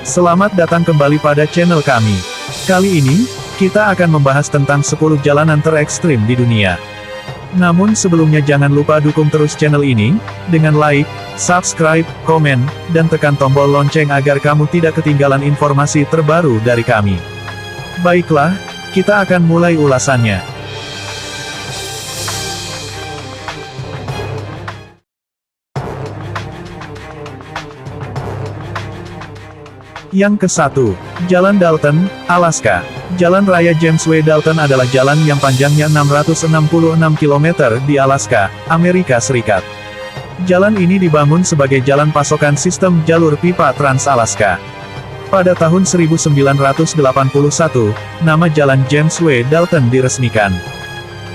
Selamat datang kembali pada channel kami. Kali ini, kita akan membahas tentang 10 jalanan terekstrim di dunia. Namun sebelumnya jangan lupa dukung terus channel ini, dengan like, subscribe, komen, dan tekan tombol lonceng agar kamu tidak ketinggalan informasi terbaru dari kami. Baiklah, kita akan mulai ulasannya. Yang ke-1, Jalan Dalton, Alaska. Jalan Raya James W. Dalton adalah jalan yang panjangnya 666 km di Alaska, Amerika Serikat. Jalan ini dibangun sebagai jalan pasokan sistem jalur pipa Trans-Alaska. Pada tahun 1981, nama jalan James W. Dalton diresmikan.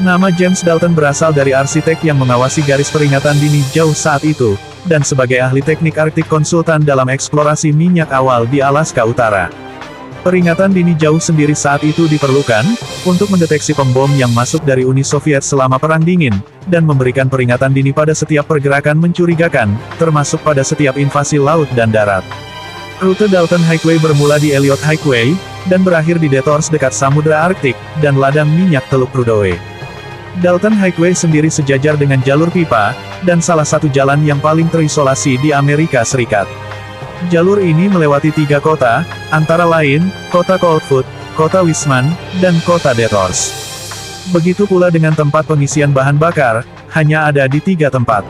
Nama James Dalton berasal dari arsitek yang mengawasi garis peringatan dini jauh saat itu, dan sebagai ahli teknik Arktik konsultan dalam eksplorasi minyak awal di Alaska Utara. Peringatan dini jauh sendiri saat itu diperlukan, untuk mendeteksi pembom yang masuk dari Uni Soviet selama Perang Dingin, dan memberikan peringatan dini pada setiap pergerakan mencurigakan, termasuk pada setiap invasi laut dan darat. Rute Dalton Highway bermula di Elliott Highway, dan berakhir di Dethors dekat Samudra Arktik, dan ladang minyak Teluk Prudhoe. Dalton Highway sendiri sejajar dengan jalur pipa, dan salah satu jalan yang paling terisolasi di Amerika Serikat. Jalur ini melewati 3 kota, antara lain, kota Coldfoot, kota Wisman, dan kota Dethors. Begitu pula dengan tempat pengisian bahan bakar, hanya ada di 3 tempat.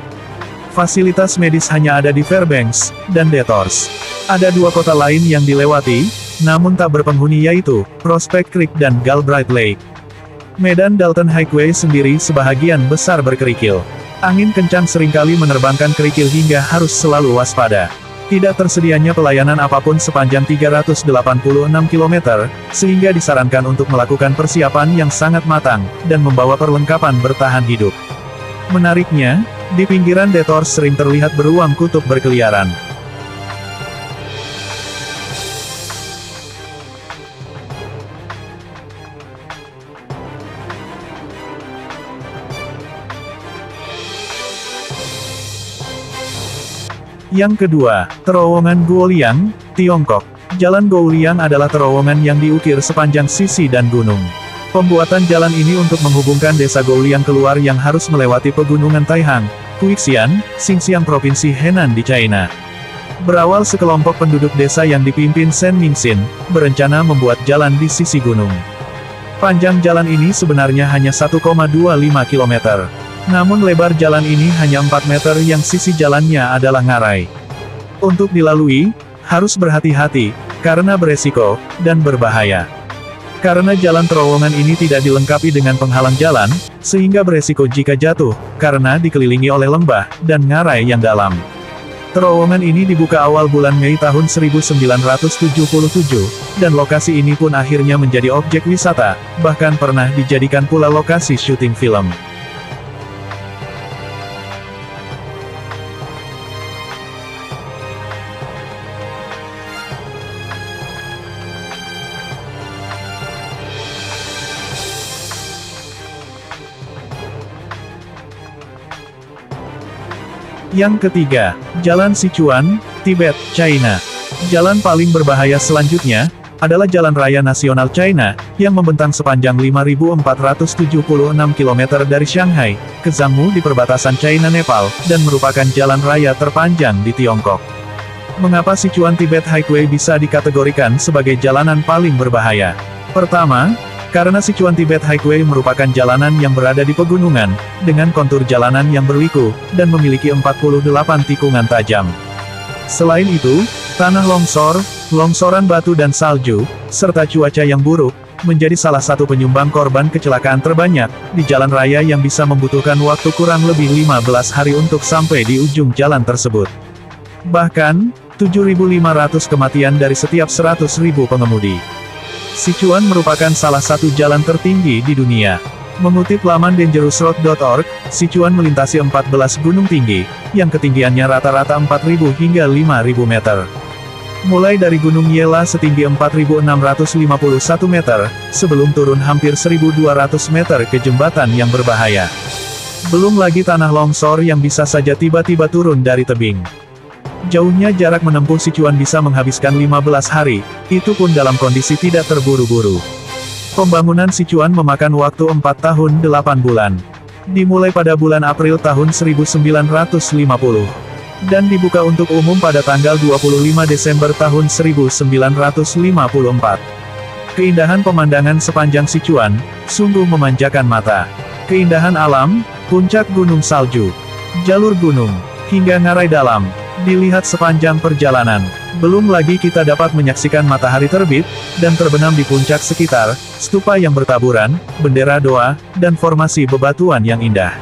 Fasilitas medis hanya ada di Fairbanks, dan Dethors. Ada 2 kota lain yang dilewati, namun tak berpenghuni yaitu, Prospect Creek dan Galbraith Lake. Medan Dalton Highway sendiri sebahagian besar berkerikil. Angin kencang seringkali menerbangkan kerikil hingga harus selalu waspada. Tidak tersedianya pelayanan apapun sepanjang 386 km, sehingga disarankan untuk melakukan persiapan yang sangat matang, dan membawa perlengkapan bertahan hidup. Menariknya, di pinggiran Dethors sering terlihat beruang kutub berkeliaran. Yang kedua, terowongan Guoliang, Tiongkok. Jalan Guoliang adalah terowongan yang diukir sepanjang sisi dan gunung. Pembuatan jalan ini untuk menghubungkan desa Guoliang keluar yang harus melewati pegunungan Taihang, Huixian, Xinjiang Provinsi Henan di China. Berawal sekelompok penduduk desa yang dipimpin Shen Mingxin, berencana membuat jalan di sisi gunung. Panjang jalan ini sebenarnya hanya 1,25 km. Namun lebar jalan ini hanya 4 meter yang sisi jalannya adalah ngarai. Untuk dilalui, harus berhati-hati, karena beresiko, dan berbahaya. Karena jalan terowongan ini tidak dilengkapi dengan penghalang jalan, sehingga beresiko jika jatuh, karena dikelilingi oleh lembah, dan ngarai yang dalam. Terowongan ini dibuka awal bulan Mei tahun 1977, dan lokasi ini pun akhirnya menjadi objek wisata, bahkan pernah dijadikan pula lokasi syuting film. Yang ketiga, Jalan Sichuan, Tibet, China. Jalan paling berbahaya selanjutnya, adalah Jalan Raya Nasional China, yang membentang sepanjang 5.476 km dari Shanghai, ke Zhangmu di perbatasan China-Nepal, dan merupakan jalan raya terpanjang di Tiongkok. Mengapa Sichuan Tibet Highway bisa dikategorikan sebagai jalanan paling berbahaya? Pertama, karena Sichuan Tibet Highway merupakan jalanan yang berada di pegunungan, dengan kontur jalanan yang berliku, dan memiliki 48 tikungan tajam. Selain itu, tanah longsor, longsoran batu dan salju, serta cuaca yang buruk, menjadi salah satu penyumbang korban kecelakaan terbanyak, di jalan raya yang bisa membutuhkan waktu kurang lebih 15 hari untuk sampai di ujung jalan tersebut. Bahkan, 7.500 kematian dari setiap 100.000 pengemudi. Sichuan merupakan salah satu jalan tertinggi di dunia. Mengutip laman dangerousroad.org, Sichuan melintasi 14 gunung tinggi, yang ketinggiannya rata-rata 4.000 hingga 5.000 meter. Mulai dari Gunung Yela setinggi 4.651 meter, sebelum turun hampir 1.200 meter ke jembatan yang berbahaya. Belum lagi tanah longsor yang bisa saja tiba-tiba turun dari tebing. Jauhnya jarak menempuh Sichuan bisa menghabiskan 15 hari, itu pun dalam kondisi tidak terburu-buru. Pembangunan Sichuan memakan waktu 4 tahun 8 bulan. Dimulai pada bulan April tahun 1950. Dan dibuka untuk umum pada tanggal 25 Desember tahun 1954. Keindahan pemandangan sepanjang Sichuan, sungguh memanjakan mata. Keindahan alam, puncak gunung salju, jalur gunung, hingga ngarai dalam, dilihat sepanjang perjalanan. Belum lagi kita dapat menyaksikan matahari terbit, dan terbenam di puncak sekitar, stupa yang bertaburan, bendera doa, dan formasi bebatuan yang indah.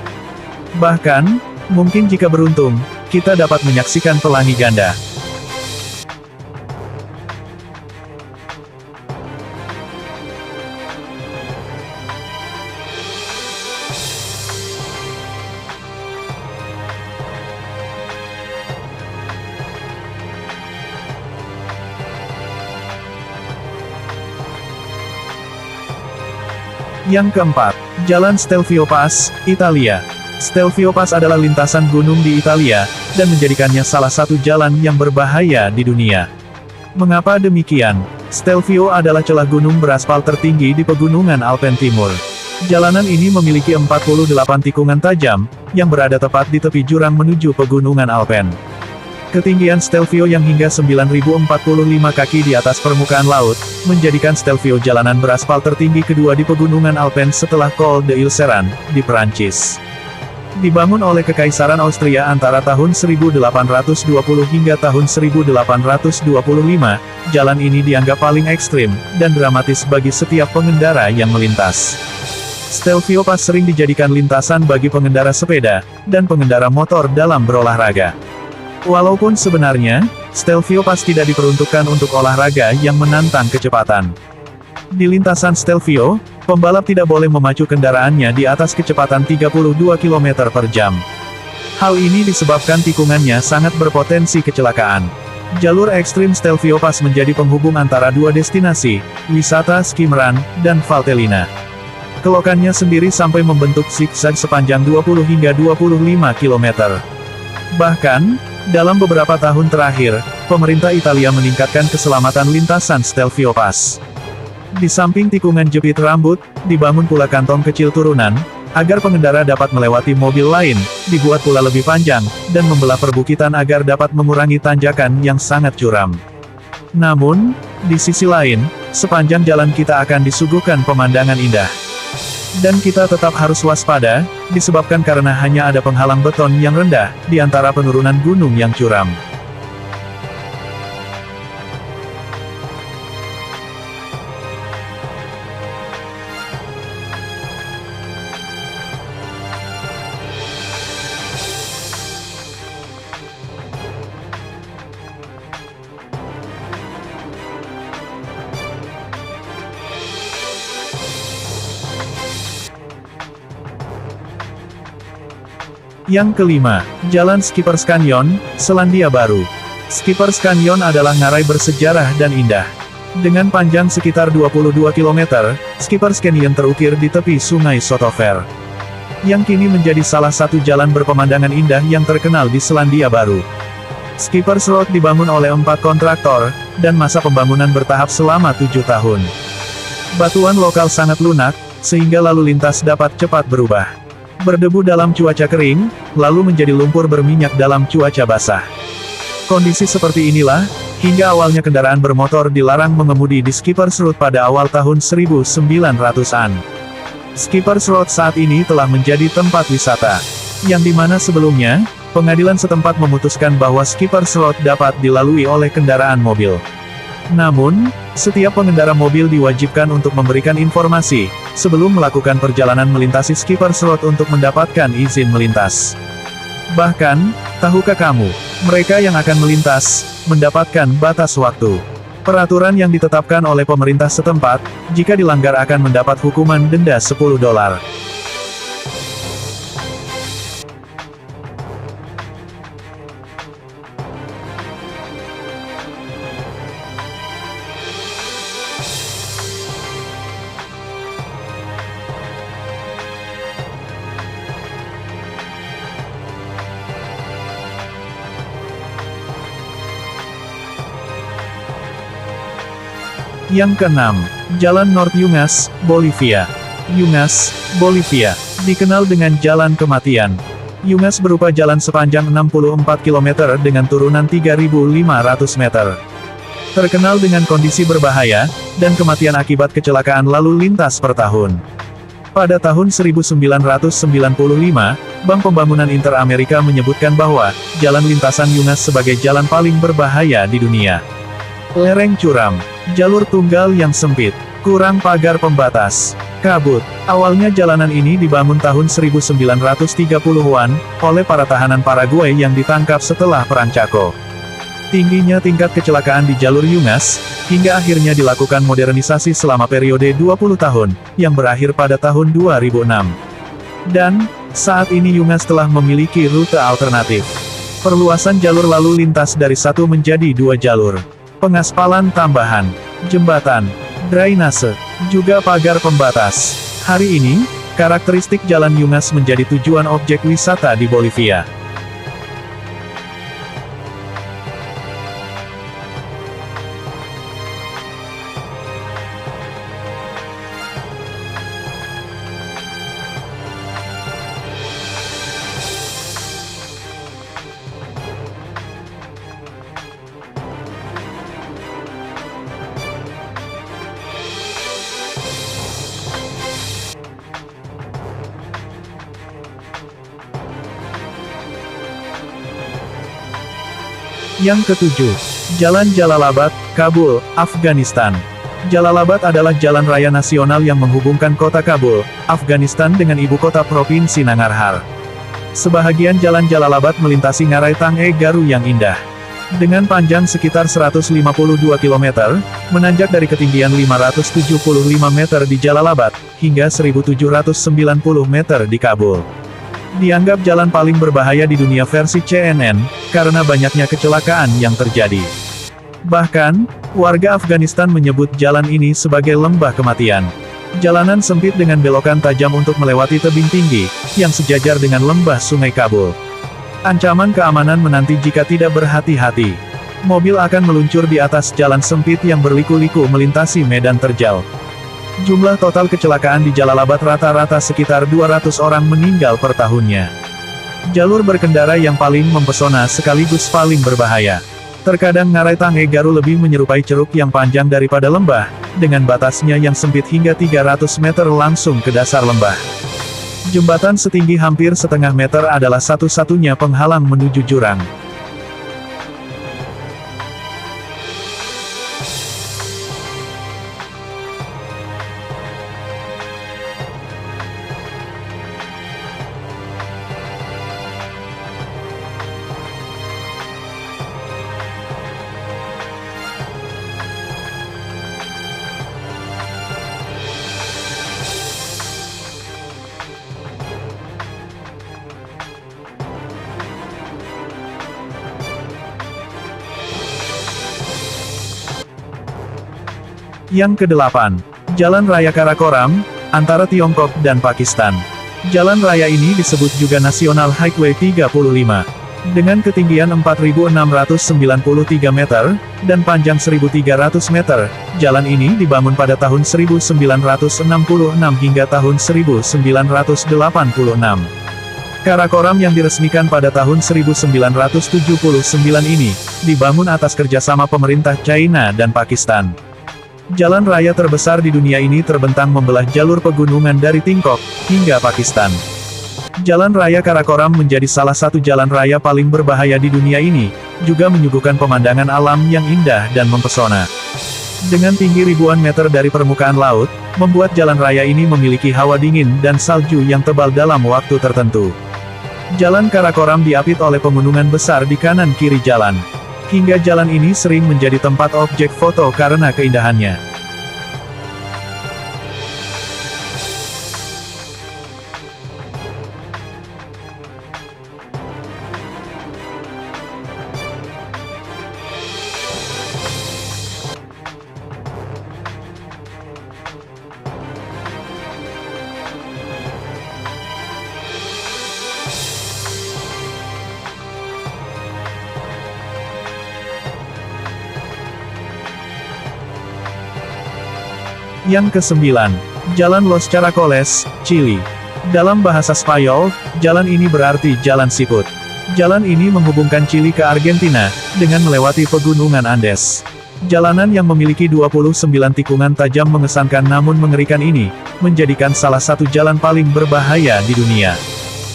Bahkan, mungkin jika beruntung, kita dapat menyaksikan pelangi ganda. Yang keempat, Jalan Stelvio Pass, Italia. Stelvio Pass adalah lintasan gunung di Italia, dan menjadikannya salah satu jalan yang berbahaya di dunia. Mengapa demikian? Stelvio adalah celah gunung beraspal tertinggi di pegunungan Alpen Timur. Jalanan ini memiliki 48 tikungan tajam, yang berada tepat di tepi jurang menuju pegunungan Alpen. Ketinggian Stelvio yang hingga 9.045 kaki di atas permukaan laut, menjadikan Stelvio jalanan beraspal tertinggi kedua di pegunungan Alpen setelah Col de Ilseran, di Perancis. Dibangun oleh Kekaisaran Austria antara tahun 1820 hingga tahun 1825, jalan ini dianggap paling ekstrim, dan dramatis bagi setiap pengendara yang melintas. Stelvio Pass sering dijadikan lintasan bagi pengendara sepeda, dan pengendara motor dalam berolahraga. Walaupun sebenarnya, Stelvio Pass tidak diperuntukkan untuk olahraga yang menantang kecepatan. Di lintasan Stelvio, pembalap tidak boleh memacu kendaraannya di atas kecepatan 32 km per jam. Hal ini disebabkan tikungannya sangat berpotensi kecelakaan. Jalur ekstrim Stelvio Pass menjadi penghubung antara dua destinasi, wisata Skimran, dan Valtellina. Kelokannya sendiri sampai membentuk zigzag sepanjang 20 hingga 25 km. Bahkan, dalam beberapa tahun terakhir, pemerintah Italia meningkatkan keselamatan lintasan Stelvio Pass. Di samping tikungan jepit rambut, dibangun pula kantong kecil turunan, agar pengendara dapat melewati mobil lain, dibuat pula lebih panjang, dan membelah perbukitan agar dapat mengurangi tanjakan yang sangat curam. Namun, di sisi lain, sepanjang jalan kita akan disuguhkan pemandangan indah. Dan kita tetap harus waspada, disebabkan karena hanya ada penghalang beton yang rendah, di antara penurunan gunung yang curam. Yang kelima, Jalan Skippers Canyon, Selandia Baru. Skippers Canyon adalah ngarai bersejarah dan indah. Dengan panjang sekitar 22 km, Skippers Canyon terukir di tepi sungai Sotover, yang kini menjadi salah satu jalan berpemandangan indah yang terkenal di Selandia Baru. Skippers Road dibangun oleh 4 kontraktor, dan masa pembangunan bertahap selama 7 tahun. Batuan lokal sangat lunak, sehingga lalu lintas dapat cepat berubah. Berdebu dalam cuaca kering, lalu menjadi lumpur berminyak dalam cuaca basah. Kondisi seperti inilah, hingga awalnya kendaraan bermotor dilarang mengemudi di Skippers Road pada awal tahun 1900-an. Skippers Road saat ini telah menjadi tempat wisata, yang dimana sebelumnya, pengadilan setempat memutuskan bahwa Skippers Road dapat dilalui oleh kendaraan mobil. Namun, setiap pengendara mobil diwajibkan untuk memberikan informasi, sebelum melakukan perjalanan melintasi Skippers Road untuk mendapatkan izin melintas. Bahkan, tahukah kamu, mereka yang akan melintas, mendapatkan batas waktu. Peraturan yang ditetapkan oleh pemerintah setempat, jika dilanggar akan mendapat hukuman denda $10. Yang keenam, Jalan North Yungas, Bolivia. Yungas, Bolivia, dikenal dengan Jalan Kematian. Yungas berupa jalan sepanjang 64 km dengan turunan 3.500 meter. Terkenal dengan kondisi berbahaya, dan kematian akibat kecelakaan lalu lintas per tahun. Pada tahun 1995, Bank Pembangunan Inter-Amerika menyebutkan bahwa, jalan lintasan Yungas sebagai jalan paling berbahaya di dunia. Lereng curam, jalur tunggal yang sempit, kurang pagar pembatas, kabut. Awalnya jalanan ini dibangun tahun 1930-an, oleh para tahanan Paraguay yang ditangkap setelah Perang Chaco. Tingginya tingkat kecelakaan di jalur Yungas, hingga akhirnya dilakukan modernisasi selama periode 20 tahun, yang berakhir pada tahun 2006. Dan, saat ini Yungas telah memiliki rute alternatif. Perluasan jalur lalu lintas dari 1 menjadi 2 jalur. Pengaspalan tambahan, jembatan, drainase, juga pagar pembatas. Hari ini, karakteristik Jalan Yungas menjadi tujuan objek wisata di Bolivia. Yang ketujuh, Jalan Jalalabad, Kabul, Afghanistan. Jalalabad adalah jalan raya nasional yang menghubungkan kota Kabul, Afghanistan dengan ibu kota provinsi Nangarhar. Sebahagian jalan Jalalabad melintasi Ngarai Tang-e Garu yang indah. Dengan panjang sekitar 152 km, menanjak dari ketinggian 575 meter di Jalalabad, hingga 1790 meter di Kabul. Dianggap jalan paling berbahaya di dunia versi CNN, karena banyaknya kecelakaan yang terjadi. Bahkan, warga Afghanistan menyebut jalan ini sebagai lembah kematian. Jalanan sempit dengan belokan tajam untuk melewati tebing tinggi, yang sejajar dengan lembah Sungai Kabul. Ancaman keamanan menanti jika tidak berhati-hati. Mobil akan meluncur di atas jalan sempit yang berliku-liku melintasi medan terjal. Jumlah total kecelakaan di Jalalabad rata-rata sekitar 200 orang meninggal per tahunnya. Jalur berkendara yang paling mempesona sekaligus paling berbahaya. Terkadang Ngarai Tang-e Garu lebih menyerupai ceruk yang panjang daripada lembah, dengan batasnya yang sempit hingga 300 meter langsung ke dasar lembah. Jembatan setinggi hampir setengah meter adalah satu-satunya penghalang menuju jurang. Yang kedelapan, Jalan Raya Karakoram, antara Tiongkok dan Pakistan. Jalan raya ini disebut juga National Highway 35. Dengan ketinggian 4.693 meter, dan panjang 1.300 meter, jalan ini dibangun pada tahun 1966 hingga tahun 1986. Karakoram yang diresmikan pada tahun 1979 ini, dibangun atas kerjasama pemerintah China dan Pakistan. Jalan raya terbesar di dunia ini terbentang membelah jalur pegunungan dari Tiongkok hingga Pakistan. Jalan Raya Karakoram menjadi salah satu jalan raya paling berbahaya di dunia ini, juga menyuguhkan pemandangan alam yang indah dan mempesona. Dengan tinggi ribuan meter dari permukaan laut, membuat jalan raya ini memiliki hawa dingin dan salju yang tebal dalam waktu tertentu. Jalan Karakoram diapit oleh pegunungan besar di kanan kiri jalan. Hingga jalan ini sering menjadi tempat objek foto karena keindahannya. Yang kesembilan, Jalan Los Caracoles, Chili. Dalam bahasa Spanyol, jalan ini berarti Jalan Siput. Jalan ini menghubungkan Chili ke Argentina, dengan melewati pegunungan Andes. Jalanan yang memiliki 29 tikungan tajam mengesankan namun mengerikan ini, menjadikan salah satu jalan paling berbahaya di dunia.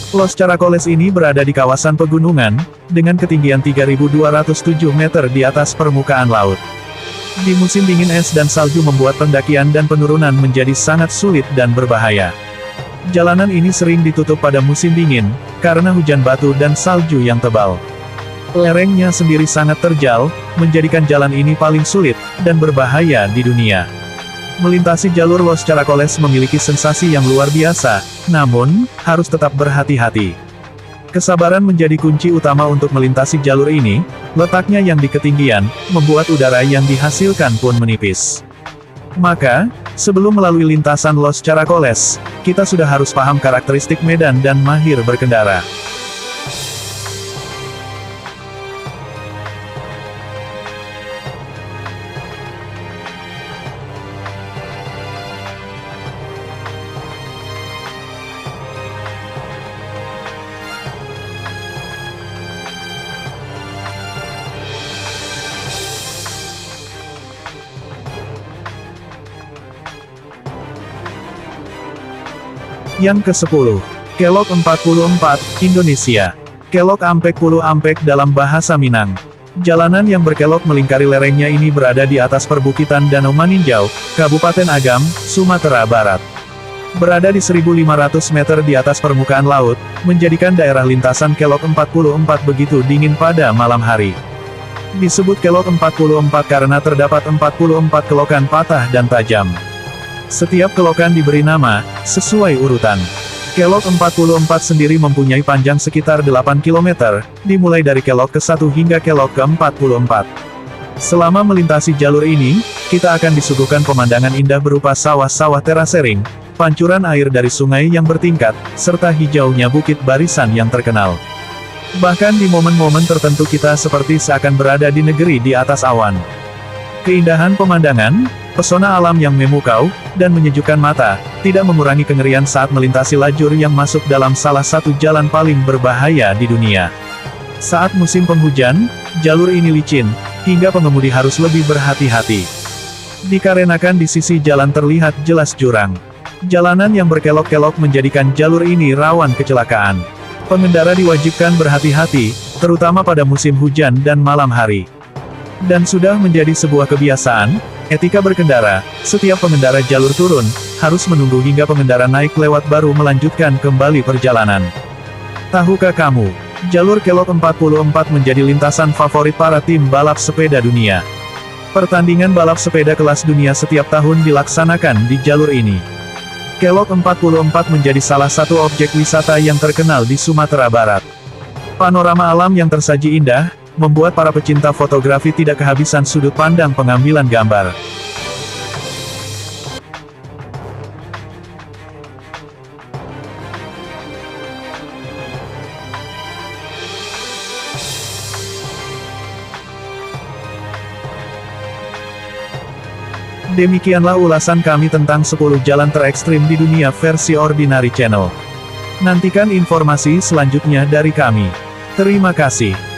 Los Caracoles ini berada di kawasan pegunungan, dengan ketinggian 3.207 meter di atas permukaan laut. Di musim dingin es dan salju membuat pendakian dan penurunan menjadi sangat sulit dan berbahaya. Jalanan ini sering ditutup pada musim dingin, karena hujan batu dan salju yang tebal. Lerengnya sendiri sangat terjal, menjadikan jalan ini paling sulit, dan berbahaya di dunia. Melintasi jalur Los Caracoles memiliki sensasi yang luar biasa, namun, harus tetap berhati-hati. Kesabaran menjadi kunci utama untuk melintasi jalur ini, letaknya yang di ketinggian, membuat udara yang dihasilkan pun menipis. Maka, sebelum melalui lintasan Los Caracoles, kita sudah harus paham karakteristik medan dan mahir berkendara. Yang ke-10. Kelok 44, Indonesia. Kelok Ampek Pulu Ampek dalam bahasa Minang. Jalanan yang berkelok melingkari lerengnya ini berada di atas perbukitan Danau Maninjau, Kabupaten Agam, Sumatera Barat. Berada di 1.500 meter di atas permukaan laut, menjadikan daerah lintasan Kelok 44 begitu dingin pada malam hari. Disebut Kelok 44 karena terdapat 44 kelokan patah dan tajam. Setiap kelokan diberi nama, sesuai urutan. Kelok 44 sendiri mempunyai panjang sekitar 8 km, dimulai dari kelok ke-1 hingga kelok ke-44. Selama melintasi jalur ini, kita akan disuguhkan pemandangan indah berupa sawah-sawah terasering, pancuran air dari sungai yang bertingkat, serta hijaunya bukit barisan yang terkenal. Bahkan di momen-momen tertentu kita seperti seakan berada di negeri di atas awan. Keindahan pemandangan, pesona alam yang memukau, dan menyejukkan mata, tidak mengurangi kengerian saat melintasi lajur yang masuk dalam salah satu jalan paling berbahaya di dunia. Saat musim penghujan, jalur ini licin, hingga pengemudi harus lebih berhati-hati. Dikarenakan di sisi jalan terlihat jelas jurang. Jalanan yang berkelok-kelok menjadikan jalur ini rawan kecelakaan. Pengendara diwajibkan berhati-hati, terutama pada musim hujan dan malam hari. Dan sudah menjadi sebuah kebiasaan, etika berkendara, setiap pengendara jalur turun, harus menunggu hingga pengendara naik lewat baru melanjutkan kembali perjalanan. Tahukah kamu, jalur Kelok 44 menjadi lintasan favorit para tim balap sepeda dunia. Pertandingan balap sepeda kelas dunia setiap tahun dilaksanakan di jalur ini. Kelok 44 menjadi salah satu objek wisata yang terkenal di Sumatera Barat. Panorama alam yang tersaji indah, membuat para pecinta fotografi tidak kehabisan sudut pandang pengambilan gambar. Demikianlah ulasan kami tentang 10 jalan terekstrim di dunia versi Ordinary Channel. Nantikan informasi selanjutnya dari kami. Terima kasih.